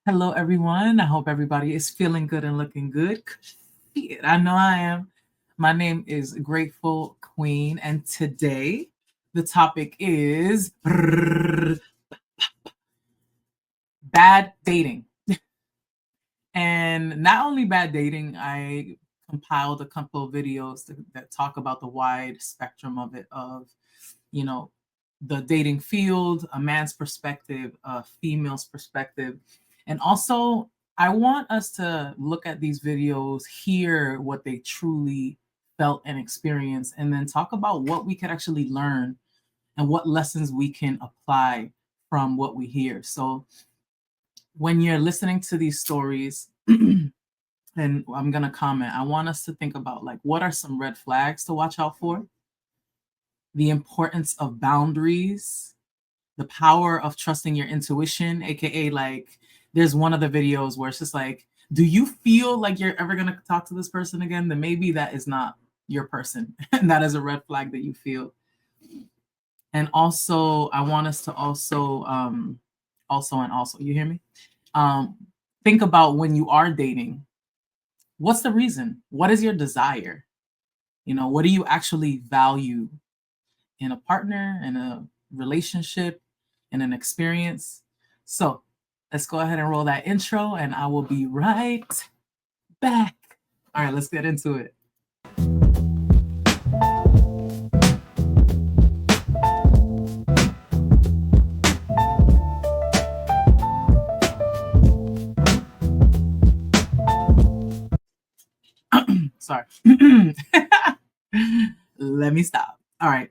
Hello, everyone. I hope everybody is feeling good and looking good. Shit, I know I am. My name is Grateful Queen, and today the topic is bad dating. And not only bad dating, I compiled a couple of videos that talk about the wide spectrum of it, of, you know, the dating field, a man's perspective, a female's perspective. And also, I want us to look at these videos, hear what they truly felt and experienced, and then talk about what we could actually learn and what lessons we can apply from what we hear. So, when you're listening to these stories, and I'm going to comment, I want us to think about like what are some red flags to watch out for, the importance of boundaries, the power of trusting your intuition, aka like there's one of the videos where it's just like, do you feel like you're ever gonna talk to this person again? Then maybe that is not your person. And that is a red flag that you feel. And also I want us to also, you hear me? Um think about when you are dating, what's the reason? What is your desire? What do you actually value in a partner, in a relationship, in an experience? So let's go ahead and roll that intro, and I will be right back. All right, let's get into it. Sorry. Let me stop. All right,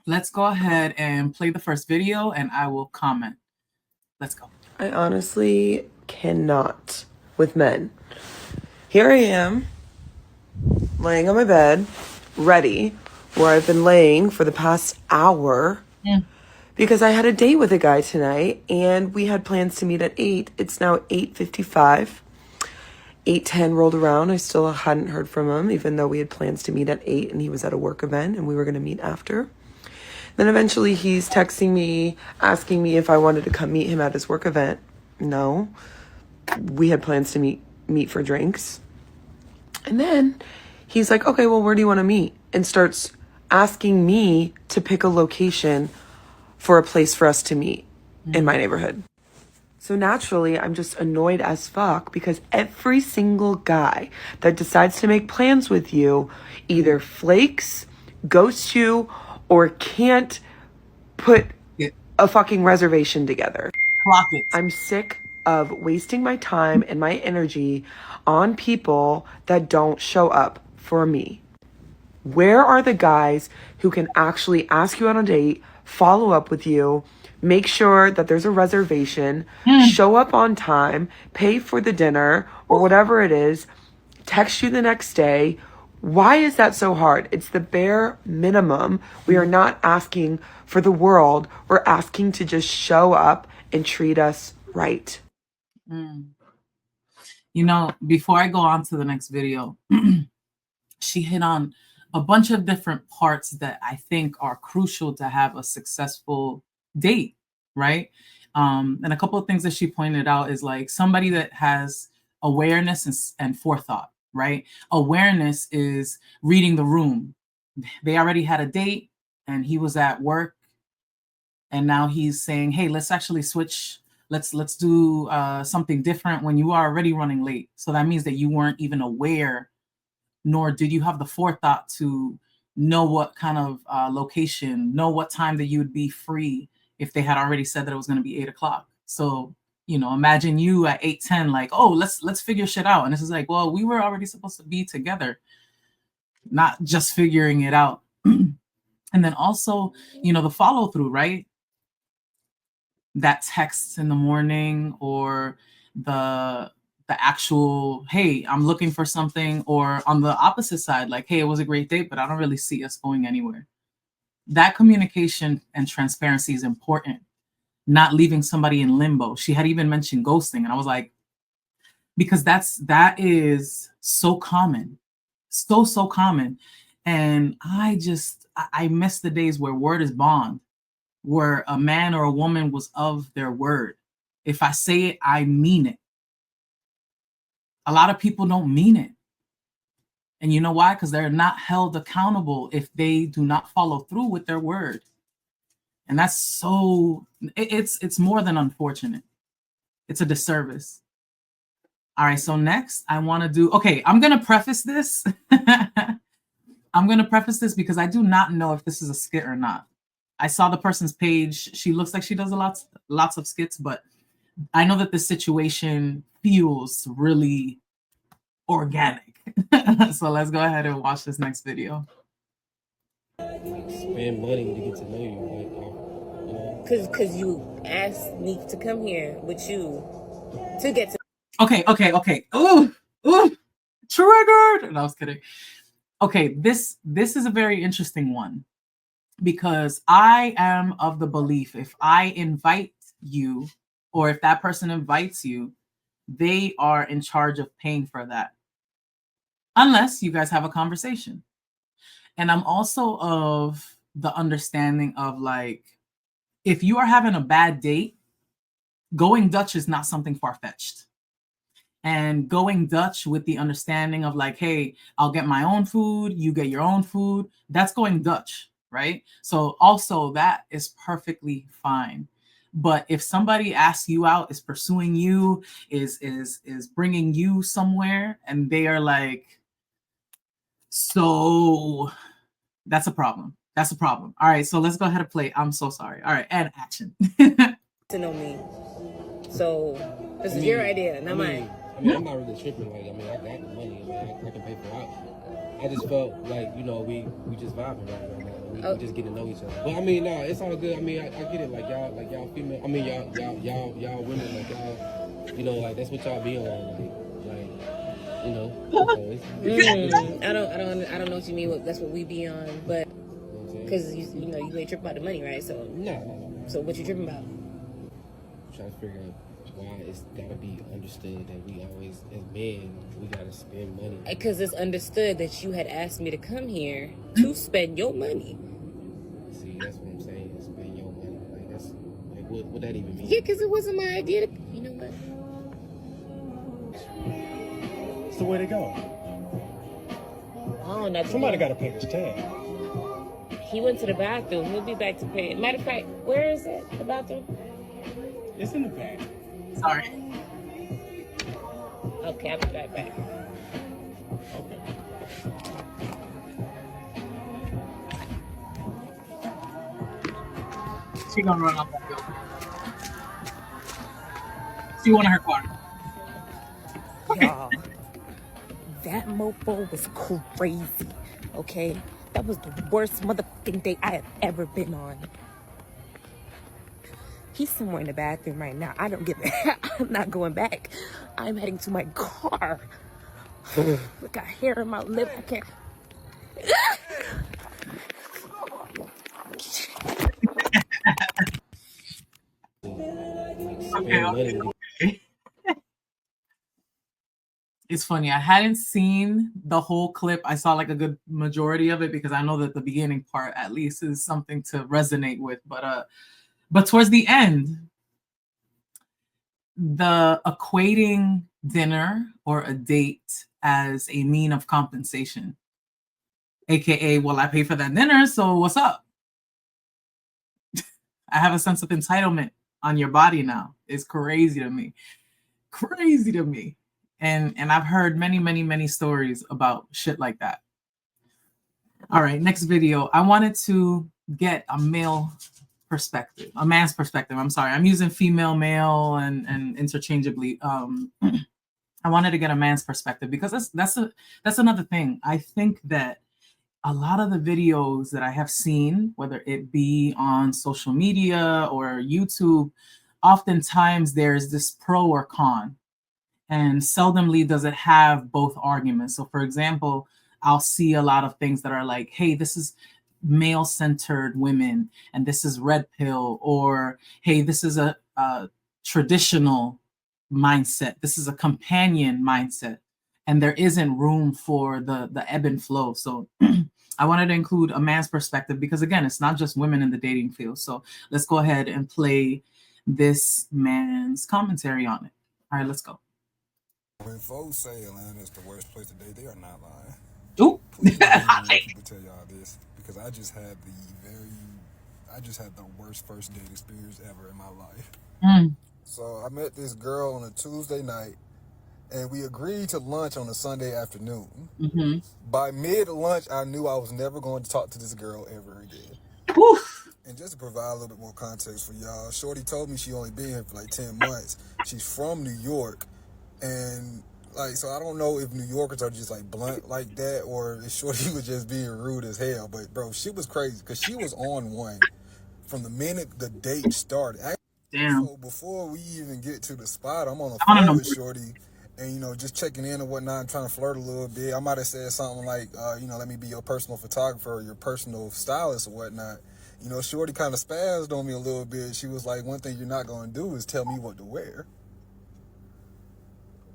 let's go ahead and play the first video, and I will comment. Let's go. I honestly cannot with men. Here I am, laying on my bed, ready, where I've been laying for the past hour because I had a date with a guy tonight and we had plans to meet at 8. It's now 8:55. 8:10 rolled around. I still hadn't heard from him, even though we had plans to meet at 8 and he was at a work event and we were going to meet after. Then eventually he's texting me, asking me if I wanted to come meet him at his work event. No. We had plans to meet for drinks. And then he's like, okay, well, where do you want to meet? And starts asking me to pick a location for a place for us to meet in my neighborhood. So naturally, I'm just annoyed as fuck because every single guy that decides to make plans with you either flakes, ghosts you, or can't put a fucking reservation together. Clock it. I'm sick of wasting my time and my energy on people that don't show up for me. Where are the guys who can actually ask you on a date, follow up with you, make sure that there's a reservation, show up on time, pay for the dinner or whatever it is, text you the next day? Why is that so hard? It's the bare minimum. We are not asking for the world. We're asking to just show up and treat us right. Before I go on to the next video, she hit on a bunch of different parts that I think are crucial to have a successful date, right? And a couple of things that she pointed out is like somebody that has awareness and forethought, right? Awareness is reading the room. They already had a date and he was at work, and now he's saying, hey, let's actually switch. Let's do something different when you are already running late. So that means that you weren't even aware, nor did you have the forethought to know what kind of location, know what time that you would be free if they had already said that it was going to be 8 o'clock. So, imagine you at 8:10, like, oh, let's figure shit out. And this is like, well, we were already supposed to be together, not just figuring it out. And then also, the follow through, right? That text in the morning, or the actual, hey, I'm looking for something, or on the opposite side, like, hey, it was a great date, but I don't really see us going anywhere. That communication and transparency is important. Not leaving somebody in limbo. She had even mentioned ghosting, and I was like, because that is so common, so common. And I miss the days where word is bond, where a man or a woman was of their word. If I say it, I mean it. A lot of people don't mean it. And you know why? Because they're not held accountable if they do not follow through with their word. And that's it's more than unfortunate. It's a disservice. All right, so next I want to do, okay, I'm going to preface this. I'm going to preface this because I do not know if this is a skit or not. I saw the person's page. She looks like she does lots of skits, but I know that this situation feels really organic. So let's go ahead and watch this next video. Spend money to get to know you, like, you know. Cause you asked me to come here with you to get to. Okay. Ooh, triggered. No, I was kidding. Okay, this is a very interesting one because I am of the belief if I invite you or if that person invites you, they are in charge of paying for that. Unless you guys have a conversation. And I'm also of the understanding of like, if you are having a bad date, going Dutch is not something far-fetched. And going Dutch with the understanding of like, hey, I'll get my own food, you get your own food, that's going Dutch, right? So also that is perfectly fine. But if somebody asks you out, is pursuing you, is bringing you somewhere, and they are like, so that's a problem. That's a problem. All right, so let's go ahead and play. I'm so sorry. All right, and action. To know me. So this is your idea, not mine. I'm not really tripping. Like, I got the money. I can pay for it. I just felt like, we just vibing right now. We just getting to know each other. But no, it's all good. I get it. Like y'all female. Y'all women. Like y'all, like that's what y'all be on. I don't know what you mean. That's what we be on, but because you ain't tripping about the money, right? So no. So what you tripping about? I'm trying to figure out why it's gotta be understood that we always, as men, we gotta spend money. Because it's understood that you had asked me to come here to spend your money. See, that's what I'm saying. Spend your money. Like that's like what that even mean? Yeah, because it wasn't my idea. You know what? It's the way to go. Oh, no. Somebody got to pay this tab. He went to the bathroom. He'll be back to pay. Matter of fact, where is it? The bathroom? It's in the bag. Sorry. Okay, I'll be right back. Okay. She gonna run off that building. She wanted her car. Okay. Y'all, that mofo was crazy, okay? That was the worst motherfucking date I have ever been on. He's somewhere in the bathroom right now. I don't give a I'm not going back. I'm heading to my car. Look, got hair in my lip. I can't. Okay. It's funny. I hadn't seen the whole clip. I saw like a good majority of it because I know that the beginning part at least is something to resonate with. But towards the end, the equating dinner or a date as a mean of compensation, aka, well, I pay for that dinner, so what's up? I have a sense of entitlement on your body now. It's crazy to me. Crazy to me. And I've heard many stories about shit like that. All right, next video. I wanted to get a male perspective, a man's perspective. I'm sorry, I'm using female, male, and interchangeably. I wanted to get a man's perspective because that's another thing. I think that a lot of the videos that I have seen, whether it be on social media or YouTube, oftentimes there's this pro or con. And seldomly does it have both arguments. So for example, I'll see a lot of things that are like, hey, this is male-centered women, and this is red pill, or hey, this is a traditional mindset. This is a companion mindset. And there isn't room for the ebb and flow. So I wanted to include a man's perspective because again, it's not just women in the dating field. So let's go ahead and play this man's commentary on it. All right, let's go. When folks say Atlanta is the worst place to date, they are not lying. Ooh. Please believe me when people tell y'all this, because I just had the worst first date experience ever in my life. Mm. So I met this girl on a Tuesday night, and we agreed to lunch on a Sunday afternoon. Mm-hmm. By mid-lunch, I knew I was never going to talk to this girl ever again. Oof. And just to provide a little bit more context for y'all, Shorty told me she only been here for like 10 months. She's from New York, and so I don't know if New Yorkers are just like blunt like that, or if Shorty was just being rude as hell. But bro, she was crazy because she was on one from the minute the date started. Damn. So before we even get to the spot, I'm on the I don't phone know. with Shorty, and just checking in and whatnot, and trying to flirt a little bit. I might have said something like, let me be your personal photographer or your personal stylist or whatnot. Shorty kind of spazzed on me a little bit. She was like, "One thing you're not gonna do is tell me what to wear."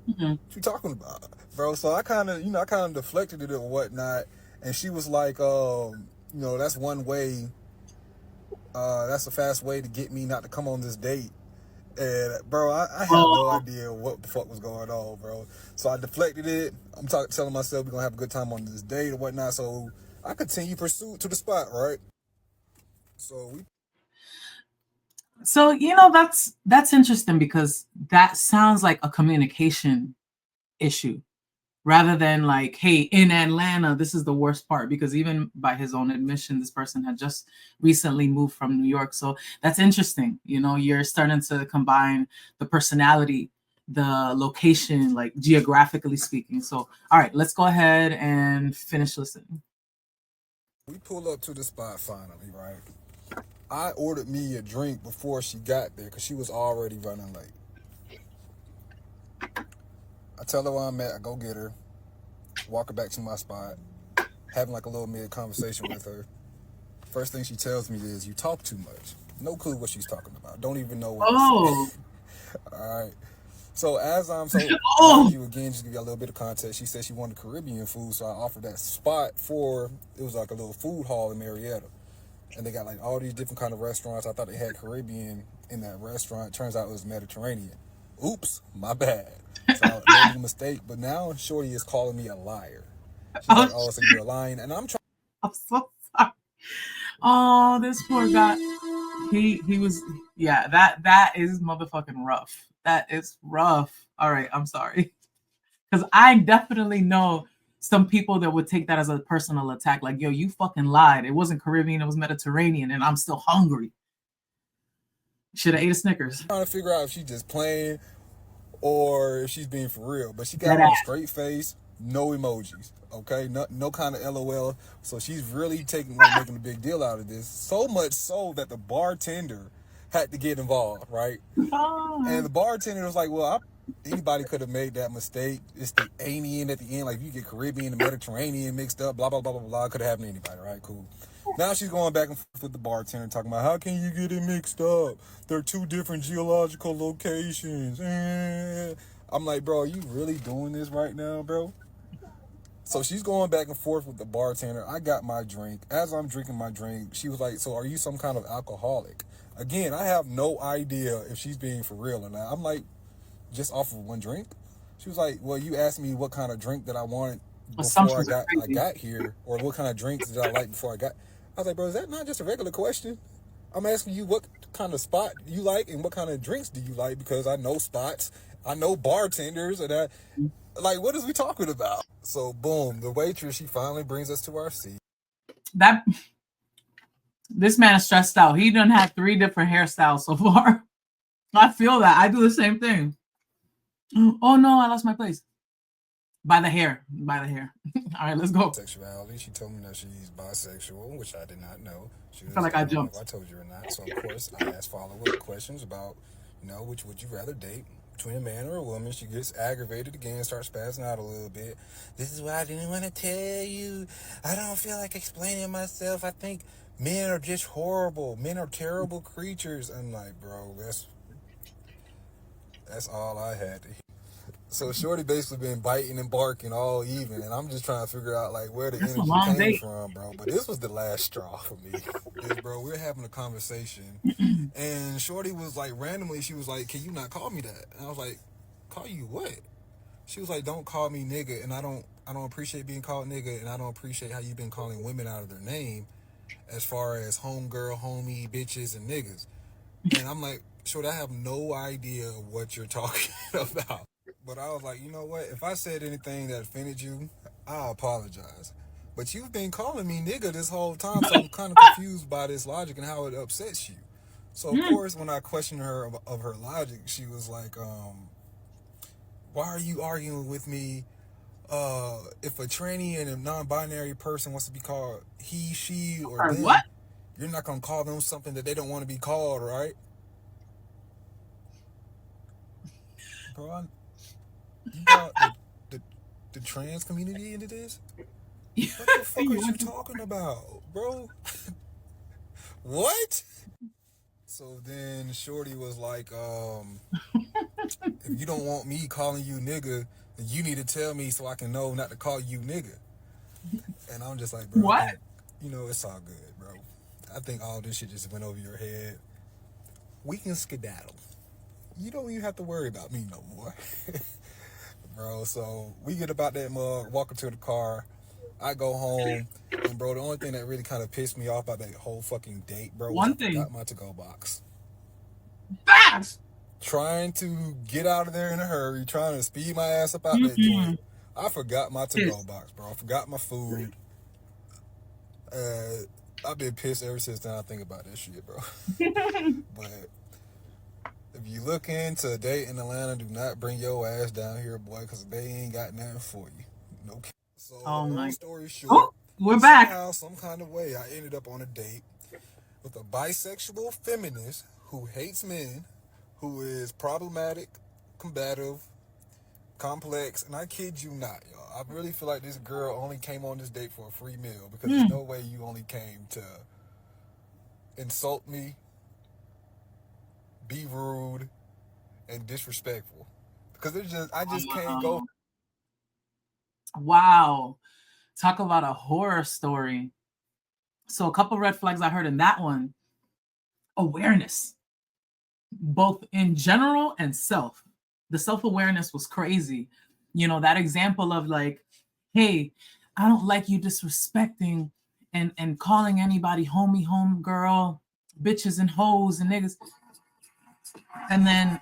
Mm-hmm. What you talking about, bro? So I kind of deflected it or whatnot, and she was like, that's one way. That's a fast way to get me not to come on this date. And bro, I had no idea what the fuck was going on, bro. So I deflected it. I'm telling myself we're gonna have a good time on this date or whatnot. So I continue pursuit to the spot, right? So that's interesting, because that sounds like a communication issue rather than like, hey, in Atlanta, this is the worst part, because even by his own admission, this person had just recently moved from New York. So that's interesting. You're starting to combine the personality, the location, like geographically speaking. So, all right, let's go ahead and finish listening. we pull up to the spot finally, right? I ordered me a drink before she got there because she was already running late. I tell her where I'm at, I go get her, walk her back to my spot, having like a little mid-conversation with her. First thing she tells me is, "You talk too much." No clue what she's talking about. Don't even know what to say. All right. So as I'm mind you, again, just to give you a little bit of context, she said she wanted Caribbean food, so I offered that spot it was like a little food hall in Marietta. And they got like all these different kind of restaurants. I thought they had Caribbean in that restaurant. Turns out it was Mediterranean. Oops, my bad. So I made a mistake. But now Shorty is calling me a liar. She's like, "Oh, so you're lying," and I'm so sorry. Oh, this poor guy. He was, yeah, that is motherfucking rough. That is rough. All right, I'm sorry. Because I definitely know some people that would take that as a personal attack. Like, yo, you fucking lied. It wasn't Caribbean, it was Mediterranean, and I'm still hungry. Should have ate a Snickers. trying to figure out if she's just playing or if she's being for real. But she got on a straight face, no emojis, okay? No kind of LOL. So she's really making a big deal out of this. So much so that the bartender had to get involved, right? And the bartender was like, "Well, anybody could have made that mistake. It's the Anian at the end. Like, if you get Caribbean and Mediterranean mixed up, blah, blah, blah, blah, blah. Could have happened to anybody, right? Cool." Now she's going back and forth with the bartender, talking about, "How can you get it mixed up? They're two different geological locations." I'm like, "Bro, are you really doing this right now, bro?" So she's going back and forth with the bartender. I got my drink. As I'm drinking my drink, she was like, "So are you some kind of alcoholic?" Again, I have no idea if she's being for real or not. I'm like, "Just offer one drink?" She was like, "Well, you asked me what kind of drink that I wanted before I got here, or what kind of drinks did I like before I got." I was like, "Bro, is that not just a regular question? I'm asking you what kind of spot you like and what kind of drinks do you like, because I know spots, I know bartenders, and what is we talking about?" So boom, the waitress, she finally brings us to our seat. This man is stressed out. He done had 3 different hairstyles so far. I feel that. I do the same thing. Oh no, I lost my place. By the hair. All right, let's go. Sexuality. She told me that she's bisexual, which I did not know. She was, I feel like I jumped. If I told you or not. So of course I asked follow-up questions about, which would you rather date, between a man or a woman. She gets aggravated again, starts spazzing out a little bit. "This is what I didn't want to tell you. I don't feel like explaining myself. I think men are just horrible. Men are terrible creatures." I'm like, "Bro, that's all I had to hear." So Shorty basically been biting and barking all evening, and I'm just trying to figure out like where the That's a energy long came date. from, bro. But this was the last straw for me. Is bro, we're having a conversation, and Shorty was like randomly, she was like, "Can you not call me that?" And I was like, "Call you what?" She was like, "Don't call me nigga," and I don't appreciate being called nigga, and I don't appreciate how you've been calling women out of their name, as far as homegirl, homie, bitches, and niggas. And I'm like, Shorty, I have no idea what you're talking about. But I was like, you know what? If I said anything that offended you, I apologize. But you've been calling me nigga this whole time, so I'm kind of confused by this logic and how it upsets you. So of course, when I questioned her of her logic, she was like, "Why are you arguing with me? If a tranny and a non-binary person wants to be called he, she, or Or what? them, you're not gonna call them something that they don't want to be called, right?" Bro, you brought the, the trans community into this? What the fuck are you talking about, bro? What? So then Shorty was like, if you don't want me calling you nigga, then you need to tell me so I can know not to call you nigga. And I'm just like, bro, I What? think, it's all good, bro. I think all this shit just went over your head. We can skedaddle. You don't even have to worry about me no more. Bro, so we get about that mug, walk up to the car. I go home, and bro, the only thing that really kind of pissed me off about that whole fucking date, bro, was One I thing. forgot my to-go box. Fast. Trying to get out of there in a hurry, trying to speed my ass up out that joint. I forgot my to-go box, bro. I forgot my food. I've been pissed ever since then. I think about that shit, bro. But if you look into a date in Atlanta, do not bring your ass down here, boy, because they ain't got nothing for you. No. So, long story short, we're back. Somehow, some kind of way, I ended up on a date with a bisexual feminist who hates men, who is problematic, combative, complex, and I kid you not, y'all. I really feel like this girl only came on this date for a free meal, because there's no way you only came to insult me, be rude, and disrespectful. Because I just can't go. Wow. Talk about a horror story. So a couple red flags I heard in that one. Awareness, both in general and self. The self-awareness was crazy. That example of like, hey, I don't like you disrespecting and calling anybody homie, home girl, bitches and hoes and niggas. And then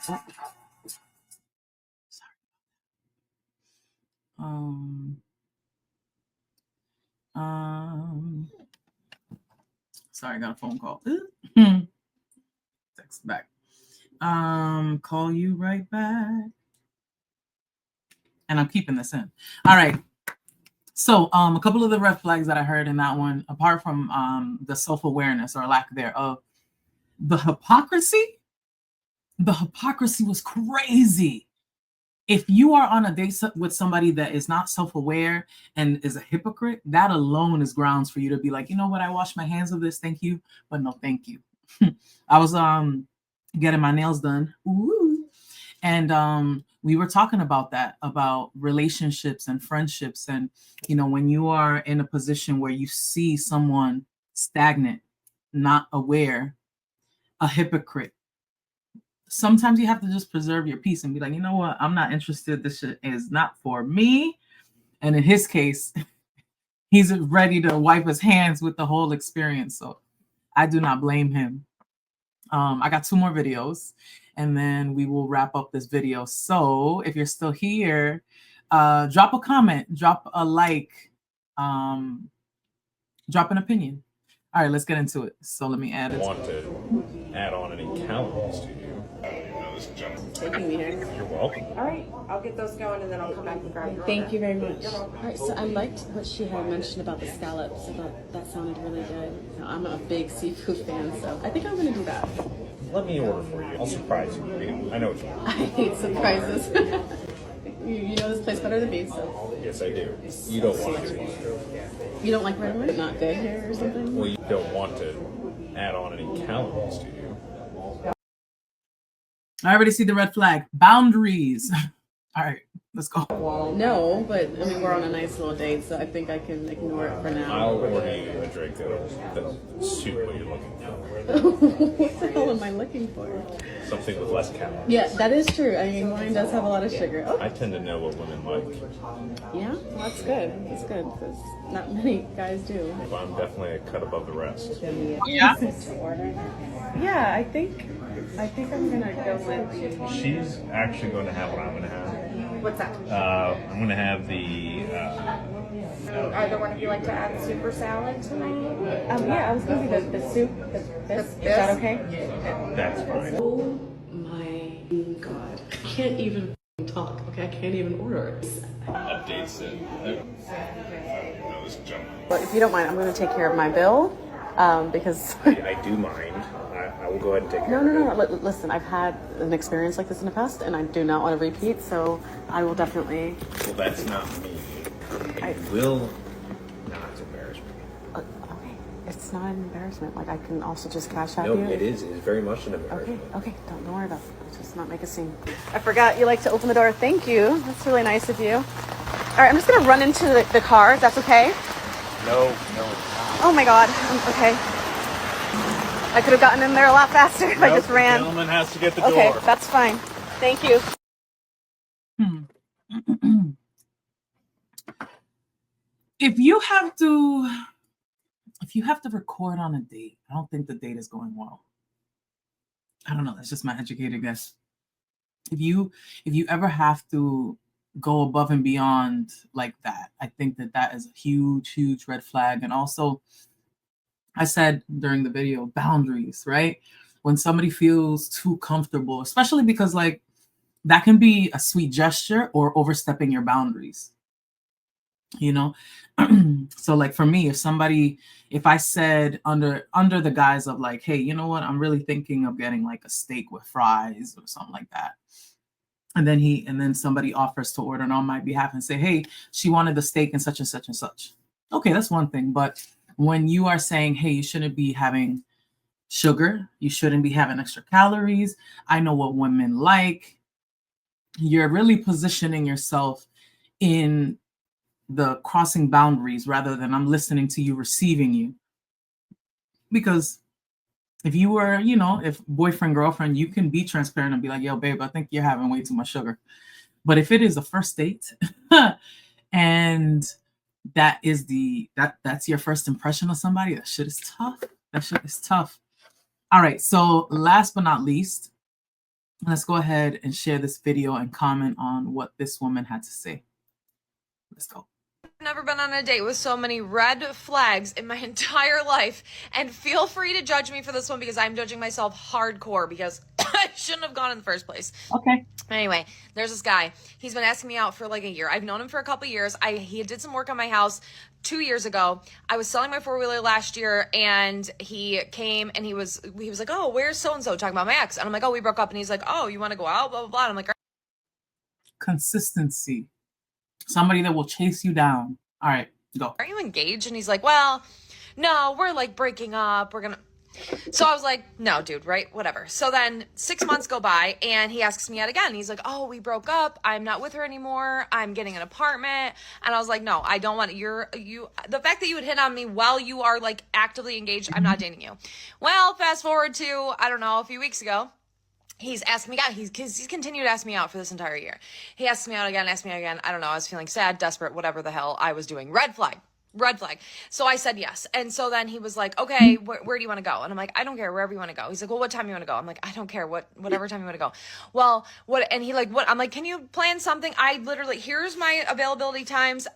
sorry, I got a phone call. Text back. Call you right back. And I'm keeping this in. All right. So a couple of the red flags that I heard in that one, apart from the self-awareness or lack thereof, the hypocrisy was crazy. If you are on a date with somebody that is not self-aware and is a hypocrite, that alone is grounds for you to be like, you know what, I wash my hands of this, thank you, but no thank you. I was getting my nails done. Ooh. And we were talking about that, about relationships and friendships. And, when you are in a position where you see someone stagnant, not aware, a hypocrite, sometimes you have to just preserve your peace and be like, you know what, I'm not interested. This shit is not for me. And in his case, he's ready to wipe his hands with the whole experience. So I do not blame him. I got 2 more videos and then we will wrap up this video. So if you're still here, drop a comment, drop a like, drop an opinion. All right, let's get into it. So let me add it. Want to add on any calories to you? Taking me here. You're welcome. All right, I'll get those going and then I'll come back and grab you. Thank you very much. All right, so I liked what she had mentioned about the scallops. I thought that sounded really good. I'm a big seafood fan, so I think I'm gonna do that. Let me order for you. I'll surprise you. I know what you want. I hate surprises. You know this place better than me, so. Yes, I do. You don't want to. You don't like red meat? Not good here or something? Well, you don't want to add on any calories to you. I already see the red flag. Boundaries. All right, let's go. No, but I mean, we're on a nice little date, so I think I can ignore it for now. I'll order you a drink that'll suit what you're looking for. What the hell am I looking for? Something with less calories. Yeah, that is true. I mean, wine does have a lot of sugar. Oh, I tend to know what women like. yeah, well, that's good. That's good, because not many guys do. But I'm definitely a cut above the rest. Yeah. Yeah, I think I'm gonna go with She's actually going to have what I'm going to have. What's that? I'm going to have the. Either one of you like to add super salad tonight? yeah, I was gonna do the soup, this. Is that okay? That's fine. Oh my god. I can't even talk. Okay, I can't even order it. Updates that. But if you don't mind, I'm gonna take care of my bill. Because I do mind. I will go ahead and take care of it. no. Listen, I've had an experience like this in the past, and I do not want to repeat. So I will definitely. Well, that's not me. It will not embarrass me. Okay, it's not an embarrassment. Like I can also just cash out No, you. it is. It's very much an embarrassment. Okay. Don't worry about it. Just not make a scene. I forgot you like to open the door. Thank you. That's really nice of you. All right, I'm just gonna run into the car. If that's okay. No. Oh my god. Okay. I could have gotten in there a lot faster if I just ran. The gentleman has to get the Okay, door. that's fine. Thank you. If you have to record on a date, I don't think the date is going well. I don't know. That's just my educated guess. If you ever have to go above and beyond like that, I think that is a huge red flag. And also, I said during the video, boundaries, right? When somebody feels too comfortable, especially because like that can be a sweet gesture or overstepping your boundaries, you know? So like for me, if I said under the guise of like, hey, you know what? I'm really thinking of getting like a steak with fries or something like that. And then somebody offers to order on my behalf and say, hey, she wanted the steak and such and such and such. Okay, that's one thing. But when you are saying, hey, you shouldn't be having sugar, you shouldn't be having extra calories, I know what women like, you're really positioning yourself in the crossing boundaries rather than I'm listening to you, receiving you. Because if you were, if boyfriend, girlfriend, you can be transparent and be like, yo, babe, I think you're having way too much sugar. But if it is a first date and that's your first impression of somebody, that shit is tough. All right. So last but not least, let's go ahead and share this video and comment on what this woman had to say. Let's go. Never been on a date with so many red flags in my entire life, and feel free to judge me for this one because I'm judging myself hardcore because I shouldn't have gone in the first place. Okay. Anyway, there's this guy. He's been asking me out for like a year. I've known him for a couple years. He did some work on my house 2 years ago. I was selling my four-wheeler last year, and he came and he was like, oh, where's so-and-so, talking about my ex. And I'm like, oh, we broke up. And he's like, oh, you want to go out, blah, blah, blah. And I'm like, consistency. Somebody that will chase you down. All right, go. are you engaged? And he's like, well, no, we're like breaking up. So I was like, no, dude, right? Whatever. So then 6 months go by and he asks me out again. He's like, oh, we broke up. I'm not with her anymore. I'm getting an apartment. And I was like, no, I don't want the fact that you would hit on me while you are like actively engaged, I'm not dating you. Well, fast forward to, I don't know, a few weeks ago. He's asked me out. He's continued to ask me out for this entire year. He asked me out again. I don't know. I was feeling sad, desperate, whatever the hell I was doing. Red flag. So I said yes. And so then he was like, okay, where do you want to go? And I'm like, I don't care, wherever you want to go. He's like, well, what time you want to go? I'm like, I don't care, whatever time you want to go. Well, what? And he like, what? I'm like, can you plan something? Here's my availability times.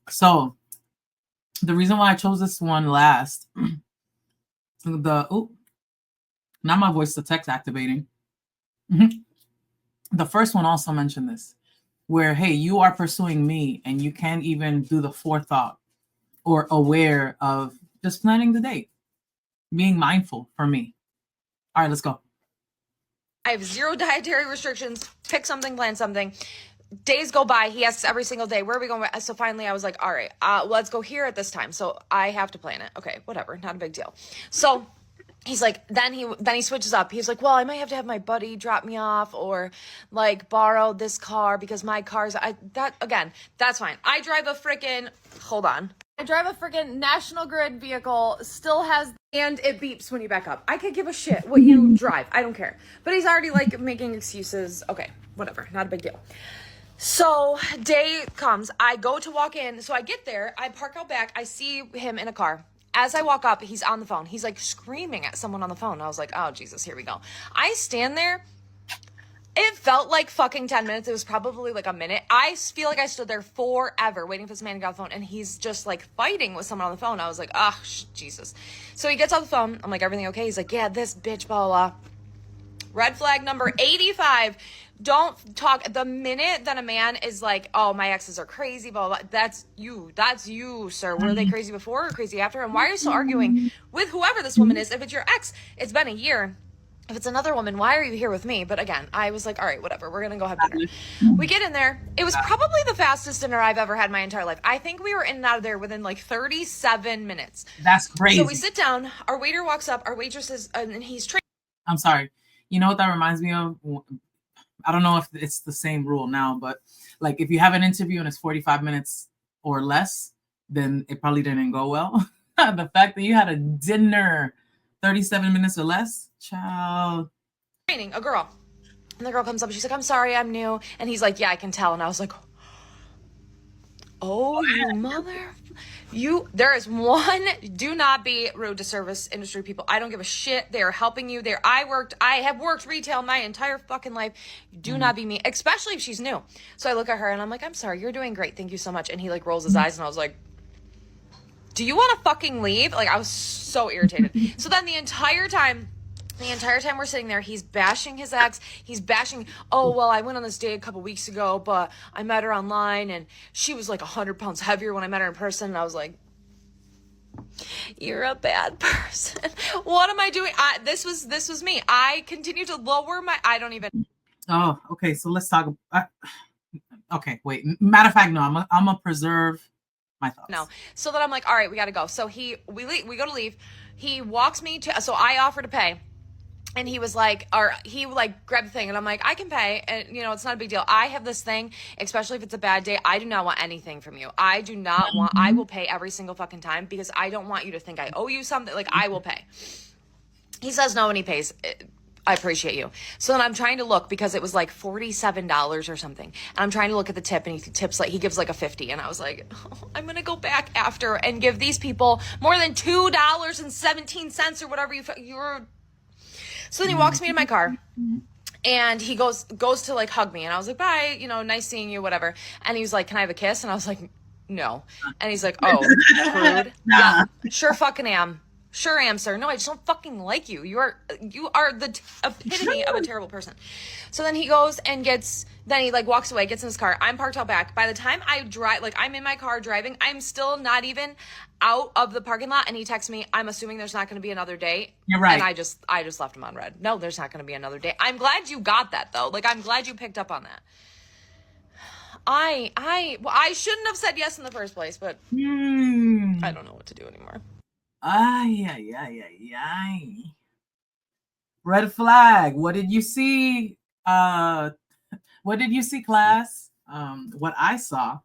So the reason why I chose this one last, not my voice to text activating. The first one also mentioned this, where, hey, you are pursuing me and you can't even do the forethought or aware of just planning the date, being mindful for me. All right, let's go. I have 0 dietary restrictions. Pick something, plan something. Days go by. He asks every single day, where are we going? So finally I was like, all right, let's go here at this time. So I have to plan it. Okay, whatever. Not a big deal. So he's like, then he switches up. He's like, well, I might have to have my buddy drop me off or like borrow this car because my car's that's fine. I drive a freaking National Grid vehicle, still has, and it beeps when you back up. I could give a shit what you drive. I don't care. But he's already like making excuses. Okay, whatever. Not a big deal. So day comes, I go to walk in. So I get there, I park out back. I see him in a car. As I walk up, he's on the phone. He's like screaming at someone on the phone. I was like, oh, Jesus, here we go. I stand there. It felt like fucking 10 minutes. It was probably like a minute. I feel like I stood there forever waiting for this man to get off the phone. And he's just like fighting with someone on the phone. I was like, oh, Jesus. So he gets off the phone. I'm like, everything okay? He's like, yeah, this bitch, blah, blah, blah. Red flag number 85. Don't talk. The minute that a man is like, oh, my exes are crazy, blah, blah, blah, that's you, sir. Were they crazy before or crazy after? And why are you still arguing with whoever this woman is? If it's your ex, it's been a year. If it's another woman, why are you here with me? But again, I was like, all right, whatever. We're going to go have dinner. We get in there. It was probably the fastest dinner I've ever had my entire life. I think we were in and out of there within like 37 minutes. That's crazy. So we sit down. Our waiter walks up. Our waitress is, and he's trained. I'm sorry. You know what that reminds me of? I don't know if it's the same rule now, but like if you have an interview and it's 45 minutes or less, then it probably didn't go well. The fact that you had a dinner 37 minutes or less, child. Training a girl. And the girl comes up and she's like, I'm sorry, I'm new. And he's like, yeah, I can tell. And I was like, oh, you mother. There is one, do not be rude to service industry people. I don't give a shit. They are helping you. I have worked retail my entire fucking life. Do not be me, especially if she's new. So I look at her and I'm like, I'm sorry, you're doing great. Thank you so much. And he like rolls his eyes and I was like, do you want to fucking leave? Like I was so irritated. So then the entire time we're sitting there, he's bashing his ex. He's bashing, oh, well, I went on this date a couple weeks ago, but I met her online and she was like 100 pounds heavier when I met her in person. And I was like, you're a bad person. What am I doing? This was me. I continue to lower I don't even. Oh, okay. So let's talk. Okay, wait. Matter of fact, no, I'm gonna preserve my thoughts. No. So then I'm like, all right, we got to go. So we go to leave. He walks me to, so I offer to pay. And he was like, he like grabbed the thing and I'm like, I can pay. And it's not a big deal. I have this thing, especially if it's a bad day. I do not want anything from you. I will pay every single fucking time because I don't want you to think I owe you something. Like I will pay. He says no and he pays. I appreciate you. So then I'm trying to look because it was like $47 or something. And I'm trying to look at the tip and he gives like a 50. And I was like, oh, I'm going to go back after and give these people more than $2.17 or whatever you're. So then he walks me to my car and he goes to like hug me. And I was like, bye, nice seeing you, whatever. And he was like, can I have a kiss? And I was like, no. And he's like, oh, prude. Yeah, sure fucking am. Sure am, sir. No, I just don't fucking like you. You are the epitome of a terrible person. So then he goes and he like walks away, gets in his car. I'm parked out back. By the time I drive, like I'm in my car driving, I'm still not even out of the parking lot. And he texts me, I'm assuming there's not going to be another date. You're right. And I just left him on red. No, there's not going to be another date. I'm glad you got that though. Like I'm glad you picked up on that. I shouldn't have said yes in the first place, but I don't know what to do anymore. Ay. Red flag. What did you see? What did you see, class? What I saw,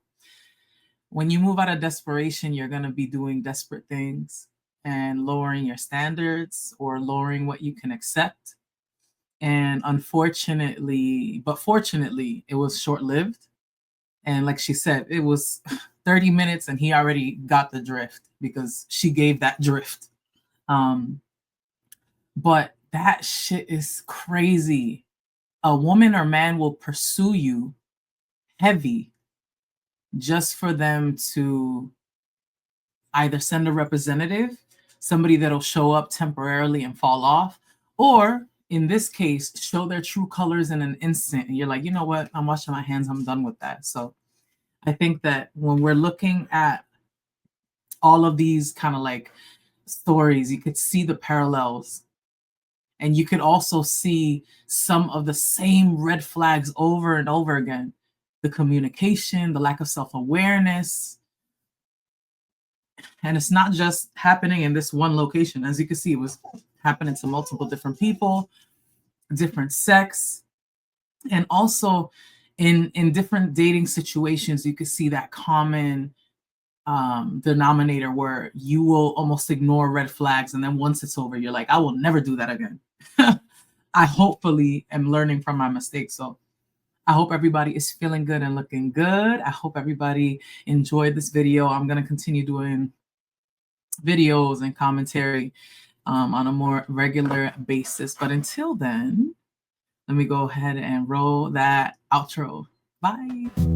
when you move out of desperation, you're going to be doing desperate things and lowering your standards or lowering what you can accept. And fortunately, it was short-lived. And like she said, it was 30 minutes and he already got the drift because she gave that drift. But that shit is crazy. A woman or man will pursue you heavy just for them to either send a representative, somebody that'll show up temporarily and fall off, or in this case, show their true colors in an instant. And you're like, you know what? I'm washing my hands. I'm done with that. So I think that when we're looking at all of these kind of like stories, you could see the parallels. And you could also see some of the same red flags over and over again. The communication, the lack of self-awareness. And it's not just happening in this one location. As you can see, it was happening to multiple different people, different sex. And also in different dating situations, you could see that common denominator where you will almost ignore red flags. And then once it's over, you're like, I will never do that again. I hopefully am learning from my mistakes. So I hope everybody is feeling good and looking good. I hope everybody enjoyed this video. I'm going to continue doing videos and commentary on a more regular basis. But until then, let me go ahead and roll that outro. Bye.